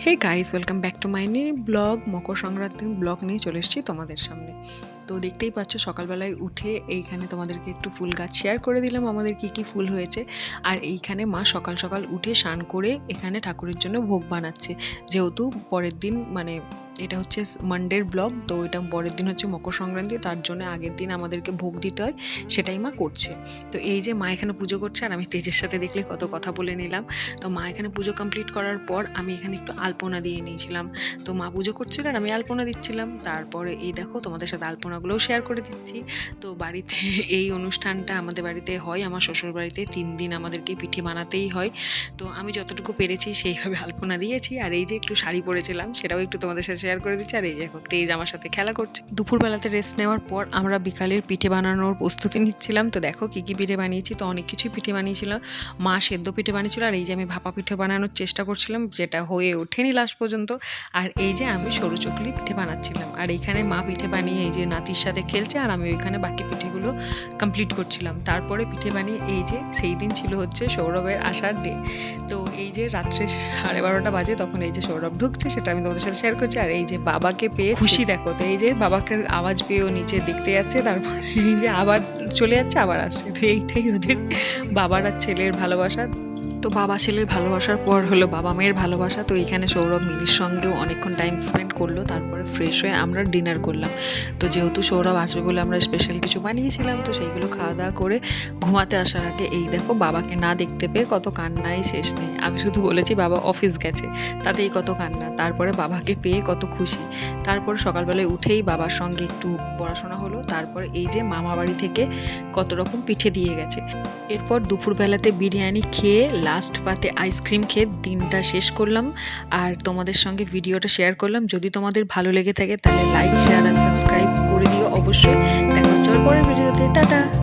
Hey guys, welcome back to my new blog. মকর সংক্রান্তির blog নিয়ে চলে এসেছি তোমাদের সামনে। তো দেখতেই পাচ্ছ সকালবেলায় উঠে এইখানে তোমাদেরকে একটু ফুল গাছ শেয়ার করে দিলাম আমাদের কি ফুল হয়েছে। আর এইখানে মা সকাল সকাল উঠে স্নান করে এখানে ঠাকুরের জন্য ভোগ বানাচ্ছে, যেহেতু পরের দিন মানে এটা হচ্ছে মানডের ব্লগ, তো এটা পরের দিন হচ্ছে মকর সংক্রান্তি, তার জন্য আগের দিন আমাদেরকে ভোগ দিতে হয়, সেটাই মা করছে। তো এই যে মা এখানে পুজো করছে আর আমি তেজের সাথে দেখলে কত কথা বলে নিলাম। তো মা এখানে পুজো কমপ্লিট করার পর আমি এখানে একটু আলপনা দিয়ে নিয়েছিলাম। তো মা পুজো করছিল আর আমি আলপনা দিচ্ছিলাম। তারপরে এই দেখো তোমাদের সাথে আলপনাগুলোও শেয়ার করে দিচ্ছি। তো বাড়িতে এই অনুষ্ঠানটা আমাদের বাড়িতে হয়, আমার শ্বশুর বাড়িতে 3 দিন আমাদেরকে পিঠে বানাতেই হয়। তো আমি যতটুকু পেরেছি সেইভাবে আলপনা দিয়েছি। আর এই যে একটু শাড়ি পরেছিলাম সেটাও একটু তোমাদের সাথে শেয়ার করে দিচ্ছি। আর এই দেখো তেজ আমার সাথে খেলা করছে। দুপুরবেলাতে রেস্ট নেওয়ার পর আমরা বিকালের পিঠে বানানোর প্রস্তুতি নিচ্ছিলাম। তো দেখো কী পিঠে বানিয়েছি, তো অনেক কিছুই পিঠে বানিয়েছিলাম। মা সেদ্ধ পিঠে বানিয়েছিল আর এই যে আমি ভাপা পিঠে বানানোর চেষ্টা করছিলাম, যেটা হয়ে ওঠেনি লাস্ট পর্যন্ত। আর এই যে আমি সরু চকলি পিঠে বানাচ্ছিলাম আর এইখানে মা পিঠে বানিয়ে এই যে নাতির সাথে খেলছে আর আমি ওইখানে বাকি পিঠেগুলো কমপ্লিট করছিলাম। তারপরে পিঠে বানিয়ে এই যে সেই দিন ছিল হচ্ছে সৌরভের আসার ডে। তো এই যে রাত্রে 12:30 বাজে, তখন এই যে সৌরভ ঢুকছে, সেটা আমি তোমাদের সাথে শেয়ার করছি। আর এই যে বাবাকে পেয়ে খুশি দেখো, তো এই যে বাবাকে আওয়াজ পেয়েও নিচে দেখতে যাচ্ছে, তারপর এই যে আবার চলে যাচ্ছে আবার আসছে। তো এইটাই ওদের বাবার আর ছেলের ভালোবাসা। তো বাবা ছেলের ভালোবাসার পর হলো বাবা মেয়ের ভালোবাসা। তো এইখানে সৌরভ মিলির সঙ্গেও অনেকক্ষণ টাইম স্পেন্ড করলো, তারপরে ফ্রেশ হয়ে আমরা ডিনার করলাম। তো যেহেতু সৌরভ আসবে বলে আমরা স্পেশাল কিছু বানিয়েছিলাম, তো সেইগুলো খাওয়া দাওয়া করে ঘুমাতে আসার আগে এই দেখো বাবাকে না দেখতে পেয়ে কত কান্নাই শেষ নেই। আমি শুধু বলেছি বাবা অফিস গেছে, তাতেই কত কান্না। তারপরে বাবাকে পেয়ে কত খুশি। তারপরে সকালবেলায় উঠেই বাবার সঙ্গে একটু পড়াশোনা হলো। তারপরে এই যে মামা বাড়ি থেকে কত রকম পিঠে দিয়ে গেছে। এরপর দুপুরবেলাতে বিরিয়ানি খেয়ে লাস্ট পাতে আইসক্রিম খেয়ে দিনটা শেষ করলাম। আর তোমাদের সঙ্গে ভিডিওটা শেয়ার করলাম। যদি তোমাদের ভালো লেগে থাকে তাহলে লাইক, শেয়ার আর সাবস্ক্রাইব করে দিও অবশ্যই। দেখা হচ্ছে পরের ভিডিওতে। টাটা।